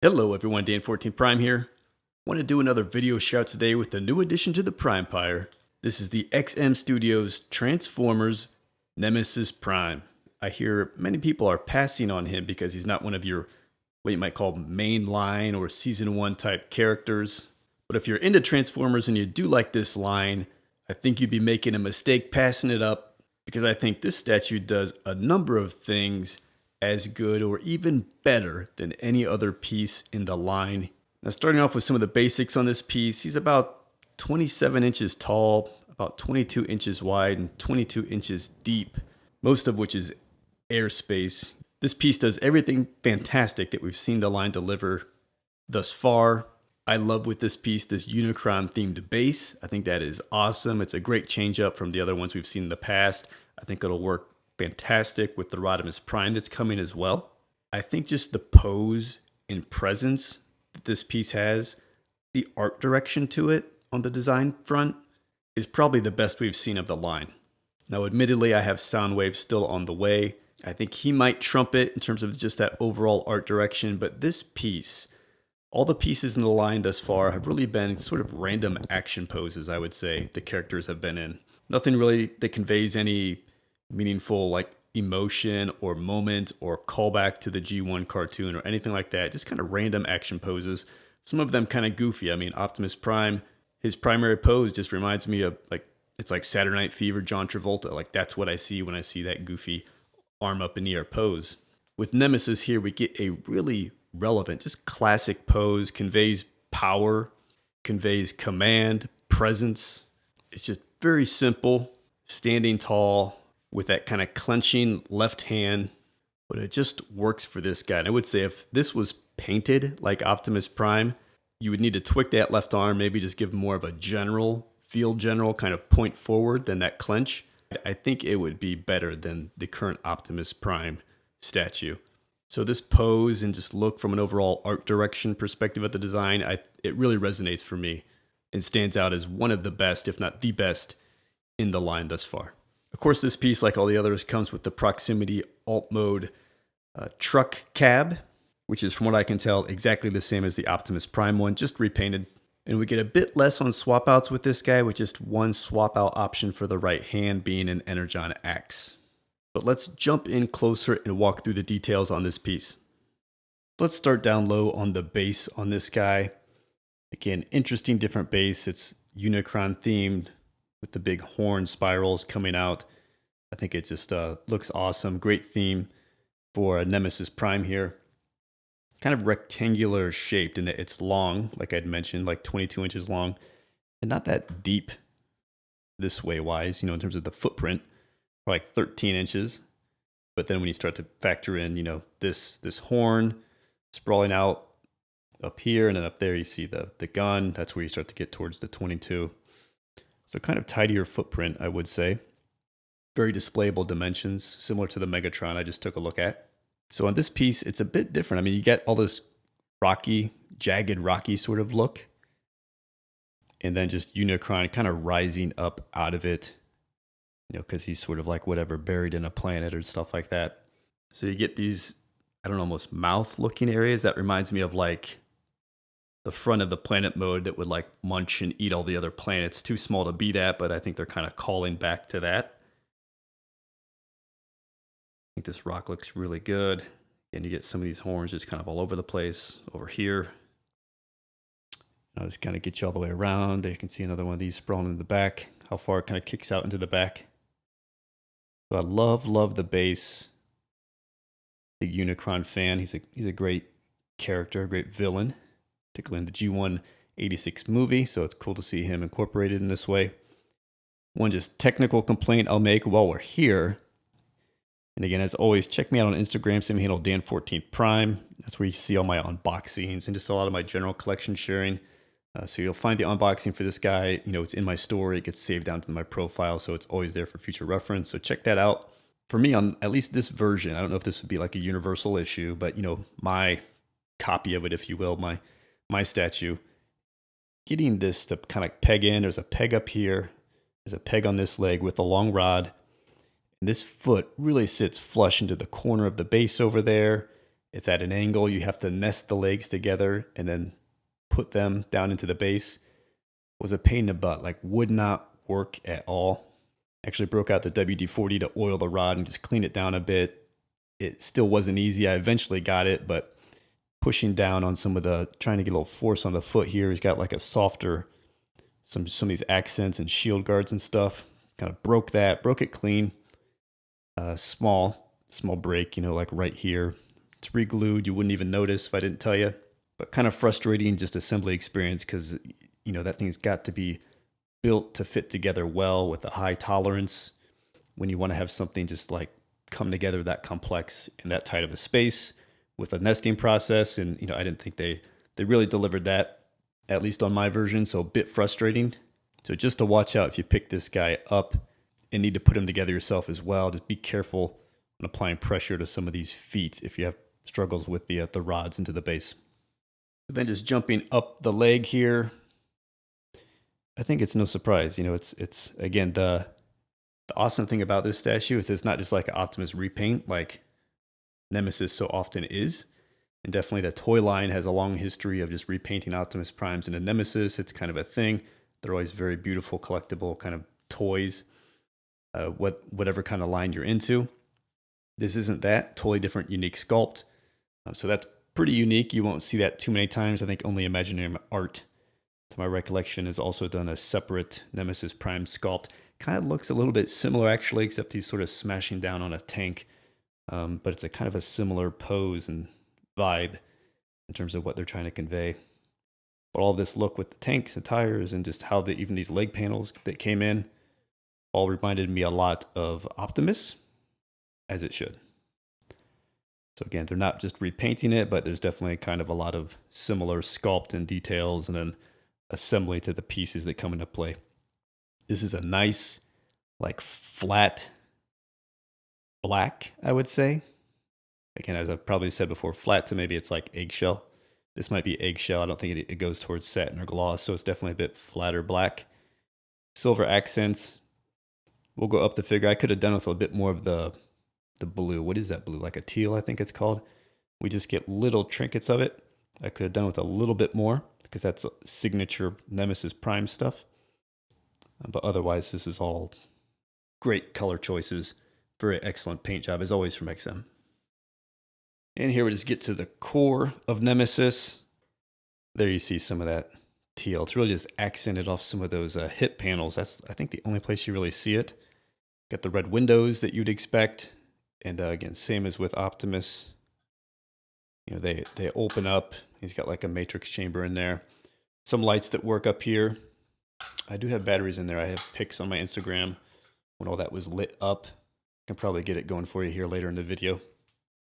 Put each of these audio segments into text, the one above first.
Hello everyone, Dan14 Prime here. Want to do another video shout today with a new addition to the Primepire. This is the XM Studios Transformers Nemesis Prime. I hear many people are passing on him because he's not one of your, what you might call mainline or season 1 type characters. But if you're into Transformers and you do like this line, I think you'd be making a mistake passing it up, because I think this statue does a number of things as good or even better than any other piece in the line. Now, starting off with some of the basics on this piece, he's about 27 inches tall, about 22 inches wide, and 22 inches deep, most of which is airspace. This piece does everything fantastic that we've seen the line deliver thus far. I love with this piece this Unicron themed base. I think that is awesome. It's a great change up from the other ones we've seen in the past. I think it'll work fantastic with the Rodimus Prime that's coming as well. I think just the pose and presence that this piece has, the art direction to it on the design front, is probably the best we've seen of the line. Now, admittedly, I have Soundwave still on the way. I think he might trump it in terms of just that overall art direction, but this piece, all the pieces in the line thus far have really been sort of random action poses, I would say, the characters have been in. Nothing really that conveys any meaningful like emotion or moment or callback to the G1 cartoon or anything like that. Just kind of random action poses. Some of them kind of goofy. I mean, Optimus Prime, his primary pose just reminds me of it's like Saturday Night Fever, John Travolta. Like that's what I see when I see that goofy arm up in the air pose. With Nemesis here, we get a really relevant, just classic pose, conveys power, conveys command, presence. It's just very simple, standing tall, with that kind of clenching left hand, but it just works for this guy. And I would say if this was painted like Optimus Prime, you would need to tweak that left arm, maybe just give more of a general, field general kind of point forward than that clench. I think it would be better than the current Optimus Prime statue. So this pose and just look from an overall art direction perspective at the design, it really resonates for me and stands out as one of the best, if not the best, in the line thus far. Of course, this piece, like all the others, comes with the proximity alt mode truck cab, which is, from what I can tell, exactly the same as the Optimus Prime one, just repainted. And we get a bit less on swap outs with this guy, with just one swap out option for the right hand being an Energon axe. But let's jump in closer and walk through the details on this piece. Let's start down low on the base on this guy. Again, interesting different base. It's Unicron themed, with the big horn spirals coming out. I think it just looks awesome. Great theme for a Nemesis Prime here. Kind of rectangular shaped, and it's long, like I'd mentioned, like 22 inches long, and not that deep this way wise, in terms of the footprint, like 13 inches. But then when you start to factor in, this horn sprawling out up here, and then up there you see the gun. That's where you start to get towards the 22. So kind of tidier footprint, I would say. Very displayable dimensions, similar to the Megatron I just took a look at. So on this piece, it's a bit different. I mean, you get all this rocky, jagged, rocky sort of look. And then just Unicron kind of rising up out of it, because he's sort of like whatever, buried in a planet or stuff like that. So you get these, almost mouth-looking areas. That reminds me of like the front of the planet mode that would like munch and eat all the other planets. Too small to be that, but I think they're kind of calling back to that. I think this rock looks really good. And you get some of these horns just kind of all over the place over here. I'll just kind of get you all the way around. You can see another one of these sprawling in the back, how far it kind of kicks out into the back. So I love the base. Big Unicron fan. He's a great character, a great villain, particularly in the G1 86 movie, so it's cool to see him incorporated in this way. One just technical complaint I'll make while we're here, and again, as always, check me out on Instagram, same handle Dan14 Prime. That's where you see all my unboxings and just a lot of my general collection sharing. So you'll find the unboxing for this guy, it's in my store, it gets saved down to my profile, so it's always there for future reference, so check that out. For me, on at least this version, I don't know if this would be like a universal issue, but my copy of it, if you will, my statue, getting this to kind of peg in. There's a peg up here. There's a peg on this leg with a long rod. And this foot really sits flush into the corner of the base over there. It's at an angle. You have to nest the legs together and then put them down into the base. It was a pain in the butt, like would not work at all. Actually broke out the WD-40 to oil the rod and just clean it down a bit. It still wasn't easy. I eventually got it, but pushing down on some of the, trying to get a little force on the foot here. He's got like a softer, some of these accents and shield guards and stuff. Kind of broke it clean. Small break, like right here. It's re-glued. You wouldn't even notice if I didn't tell you. But kind of frustrating just assembly experience because, that thing's got to be built to fit together well with a high tolerance when you want to have something just like come together that complex in that tight of a space with a nesting process. And, I didn't think they really delivered that, at least on my version. So a bit frustrating. So just to watch out if you pick this guy up and need to put them together yourself as well. Just be careful when applying pressure to some of these feet if you have struggles with the rods into the base. Then just jumping up the leg here, I think it's no surprise. It's again, the awesome thing about this statue is it's not just like an Optimus repaint like Nemesis so often is. And definitely the toy line has a long history of just repainting Optimus Primes into Nemesis. It's kind of a thing. They're always very beautiful, collectible kind of toys, whatever kind of line you're into. This isn't that. Totally different, unique sculpt. So that's pretty unique. You won't see that too many times. I think only Imaginary Art, to my recollection, has also done a separate Nemesis Prime sculpt. Kind of looks a little bit similar, actually, except he's sort of smashing down on a tank. But it's a kind of a similar pose and vibe in terms of what they're trying to convey. But all this look with the tanks and tires and just how even these leg panels that came in all reminded me a lot of Optimus, as it should. So again, they're not just repainting it, but there's definitely kind of a lot of similar sculpt and details and then assembly to the pieces that come into play. This is a nice, like flat black, I would say. Again, as I've probably said before, flat to maybe it's like eggshell. This might be eggshell. I don't think it goes towards satin or gloss, so it's definitely a bit flatter black. Silver accents. We'll go up the figure. I could have done with a bit more of the blue. What is that blue? Like a teal, I think it's called. We just get little trinkets of it. I could have done with a little bit more because that's signature Nemesis Prime stuff. But otherwise, this is all great color choices. Very excellent paint job, as always, from XM. And here we just get to the core of Nemesis. There you see some of that teal. It's really just accented off some of those hip panels. That's, I think, the only place you really see it. Got the red windows that you'd expect. And again, same as with Optimus. They open up. He's got like a matrix chamber in there. Some lights that work up here. I do have batteries in there. I have pics on my Instagram when all that was lit up. I can probably get it going for you here later in the video.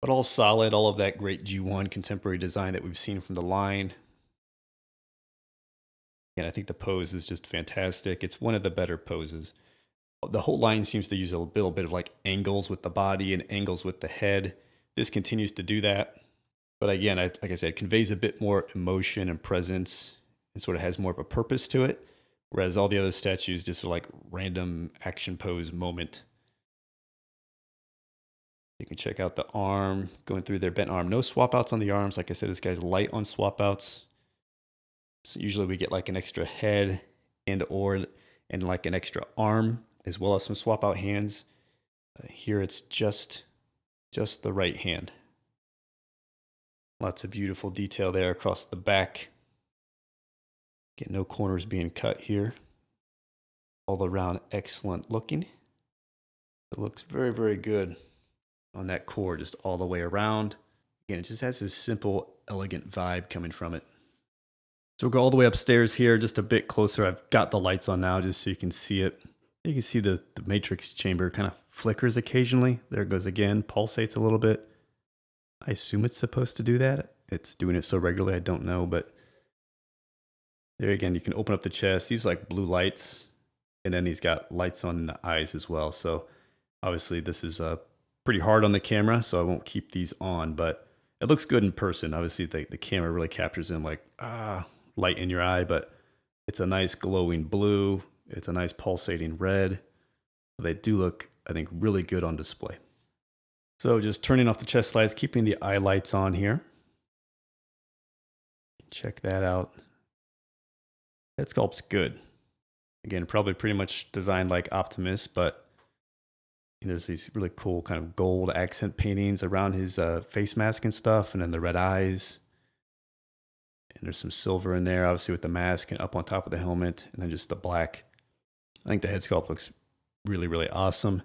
But all solid, all of that great G1 contemporary design that we've seen from the line. And I think the pose is just fantastic. It's one of the better poses. The whole line seems to use a little bit of like angles with the body and angles with the head. This continues to do that. But again, like I said, it conveys a bit more emotion and presence and sort of has more of a purpose to it. Whereas all the other statues just are like random action pose moment. You can check out the arm, going through their bent arm. No swap outs on the arms. Like I said, this guy's light on swap outs. So usually we get like an extra head and like an extra arm, as well as some swap out hands. Here it's just the right hand. Lots of beautiful detail there across the back. Get no corners being cut here. All around excellent looking. It looks very, very good on that core, just all the way around. Again, it just has this simple, elegant vibe coming from it. So we'll go all the way upstairs here, just a bit closer. I've got the lights on now just so you can see it. You can see the matrix chamber kind of flickers occasionally. There it goes again, pulsates a little bit. I assume it's supposed to do that. It's doing it so regularly, I don't know, but there again, you can open up the chest. These are like blue lights, and then he's got lights on the eyes as well. So obviously this is pretty hard on the camera, so I won't keep these on, but it looks good in person. Obviously the camera really captures in like, light in your eye, but it's a nice glowing blue. It's a nice pulsating red. They do look, I think, really good on display. So just turning off the chest lights, keeping the eye lights on here. Check that out. That sculpt's good. Again, probably pretty much designed like Optimus, but there's these really cool kind of gold accent paintings around his face mask and stuff, and then the red eyes. And there's some silver in there, obviously with the mask and up on top of the helmet, and then just the black. I think the head sculpt looks really, really awesome.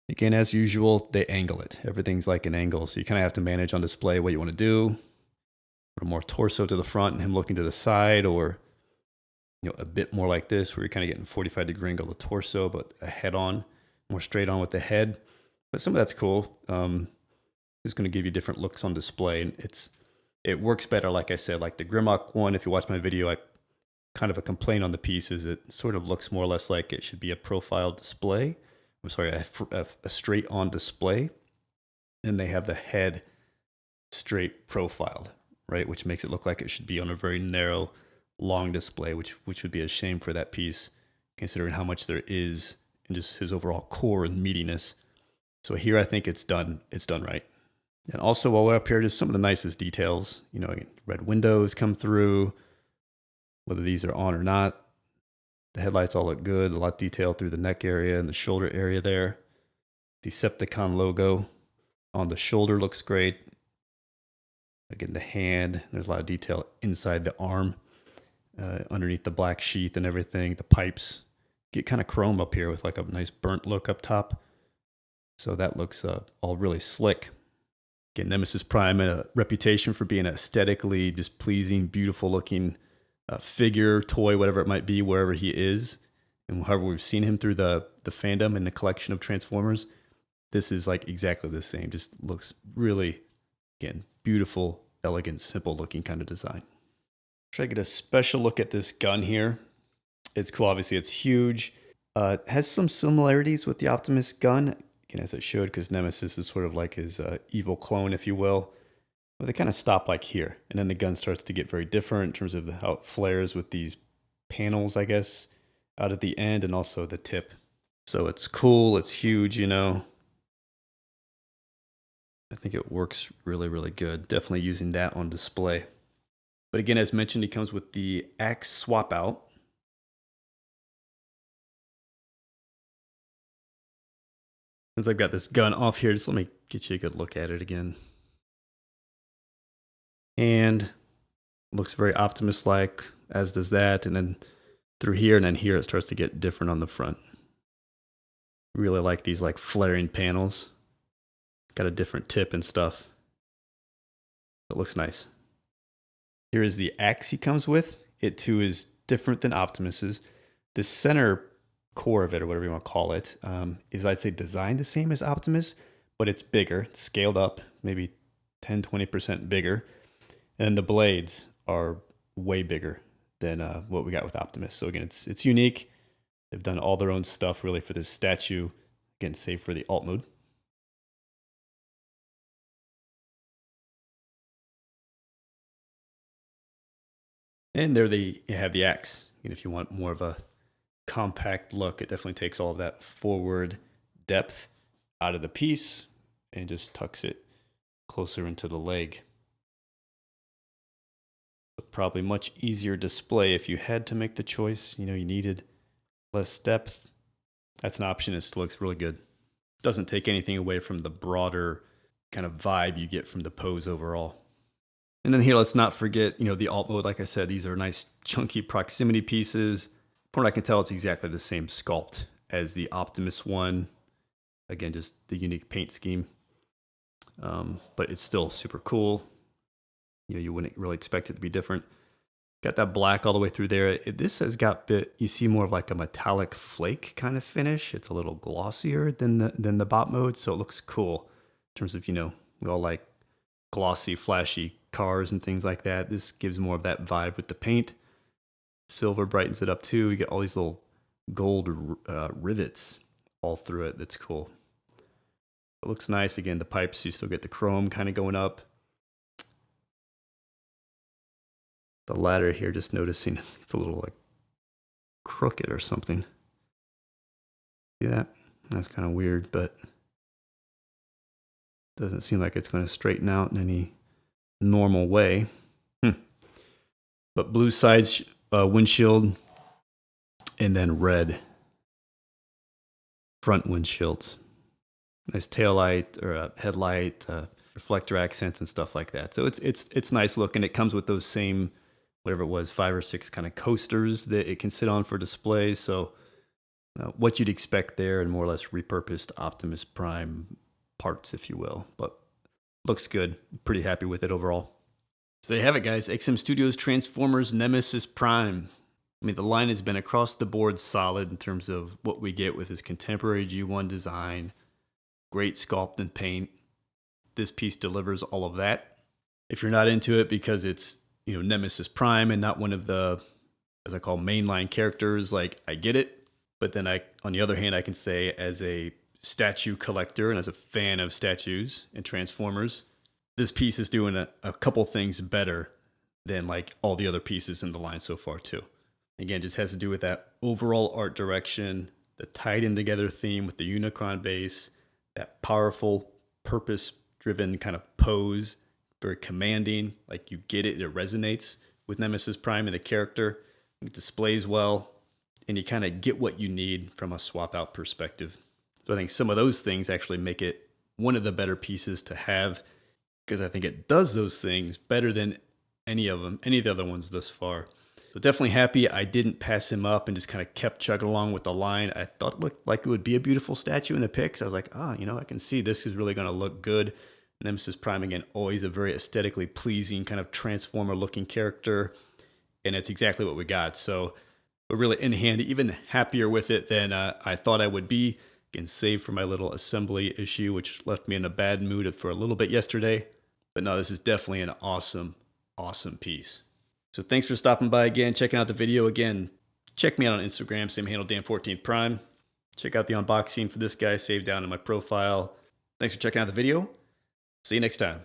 Again, as usual, they angle it. Everything's like an angle, so you kind of have to manage on display what you want to do. Or more torso to the front and him looking to the side, or a bit more like this, where you're kind of getting 45-degree angle of the torso, but a head on, more straight on with the head. But some of that's cool. It's going to give you different looks on display, and it works better, like I said, like the Grimlock one. If you watch my video, I kind of a complaint on the piece is it sort of looks more or less like it should be a profile display. I'm sorry, a straight on display, and they have the head straight profiled, right? Which makes it look like it should be on a very narrow, long display, which would be a shame for that piece, considering how much there is in just his overall core and meatiness. So here I think it's done right. And also while we're up here, just some of the nicest details. Red windows come through, whether these are on or not. The headlights all look good, a lot of detail through the neck area and the shoulder area there. Decepticon logo on the shoulder looks great. Again, the hand, there's a lot of detail inside the arm, underneath the black sheath and everything. The pipes get kind of chrome up here with like a nice burnt look up top. So that looks all really slick. Again, Nemesis Prime had a reputation for being aesthetically just pleasing, beautiful looking figure, toy, whatever it might be, wherever he is. And however we've seen him through the fandom and the collection of Transformers, this is like exactly the same. Just looks really, again, beautiful, elegant, simple looking kind of design. Try to get a special look at this gun here. It's cool. Obviously, it's huge. It has some similarities with the Optimus gun, again, as it should, because Nemesis is sort of like his evil clone, if you will. But they kind of stop like here, and then the gun starts to get very different in terms of how it flares with these panels, I guess, out at the end, and also the tip. So it's cool, it's huge, I think it works really, really good. Definitely using that on display. But again, as mentioned, he comes with the axe swap out. Since I've got this gun off here, just let me get you a good look at it again. And looks very Optimus-like, as does that. And then through here and then here, it starts to get different on the front. Really like these like flaring panels. Got a different tip and stuff. It looks nice. Here is the axe he comes with. It too is different than Optimus's. The center core of it, or whatever you want to call it, is, I'd say, designed the same as Optimus, but it's bigger. It's scaled up, maybe 10-20% bigger. And the blades are way bigger than what we got with Optimus. So again, it's unique. They've done all their own stuff really for this statue, again, save for the alt mode. And there you have the axe. And if you want more of a compact look, it definitely takes all of that forward depth out of the piece and just tucks it closer into the leg. Probably much easier display if you had to make the choice. You needed less depth. That's an option. It still looks really good. Doesn't take anything away from the broader kind of vibe you get from the pose overall. And then here, let's not forget, the alt mode. Like I said, these are nice chunky proximity pieces. From what I can tell, it's exactly the same sculpt as the Optimus one. Again, just the unique paint scheme. But it's still super cool. You wouldn't really expect it to be different. Got that black all the way through there. This has got you see more of like a metallic flake kind of finish. It's a little glossier than the bot mode, so it looks cool in terms of, we all like glossy, flashy cars and things like that. This gives more of that vibe with the paint. Silver brightens it up too. You get all these little gold rivets all through it. That's cool. It looks nice. Again, the pipes, you still get the chrome kind of going up. The ladder here, just noticing it's a little like crooked or something. See that? That's kind of weird, but Doesn't seem like it's going to straighten out in any normal way. But blue sides windshield, and then red front windshields. Nice tail light or a headlight, reflector accents and stuff like that. So it's nice looking. It comes with those same, whatever it was, 5 or 6 kind of coasters that it can sit on for display. So what you'd expect there, and more or less repurposed Optimus Prime parts, if you will. But looks good. Pretty happy with it overall. So there you have it, guys. XM Studios Transformers Nemesis Prime. I mean, the line has been across the board solid in terms of what we get with his contemporary G1 design, great sculpt and paint. This piece delivers all of that. If you're not into it because it's, you know, Nemesis Prime and not one of the, as I call, mainline characters, like, I get it. But then on the other hand, I can say as a statue collector and as a fan of statues and Transformers, this piece is doing a couple things better than like all the other pieces in the line so far too. Again, just has to do with that overall art direction, the tied in together theme with the Unicron base, that powerful, purpose-driven kind of pose, very commanding, like you get it, it resonates with Nemesis Prime and the character. It displays well, and you kind of get what you need from a swap-out perspective. So I think some of those things actually make it one of the better pieces to have, because I think it does those things better than any of the other ones thus far. So definitely happy I didn't pass him up and just kind of kept chugging along with the line. I thought it looked like it would be a beautiful statue in the pics. I was like, you know, I can see this is really going to look good. Nemesis Prime, again, always a very aesthetically pleasing kind of Transformer-looking character, and it's exactly what we got. So we're really in hand, even happier with it than I thought I would be. Again, save for my little assembly issue, which left me in a bad mood for a little bit yesterday. But no, this is definitely an awesome, awesome piece. So thanks for stopping by again, checking out the video. Again, check me out on Instagram, same handle, Dan14Prime. Check out the unboxing for this guy saved down in my profile. Thanks for checking out the video. See you next time.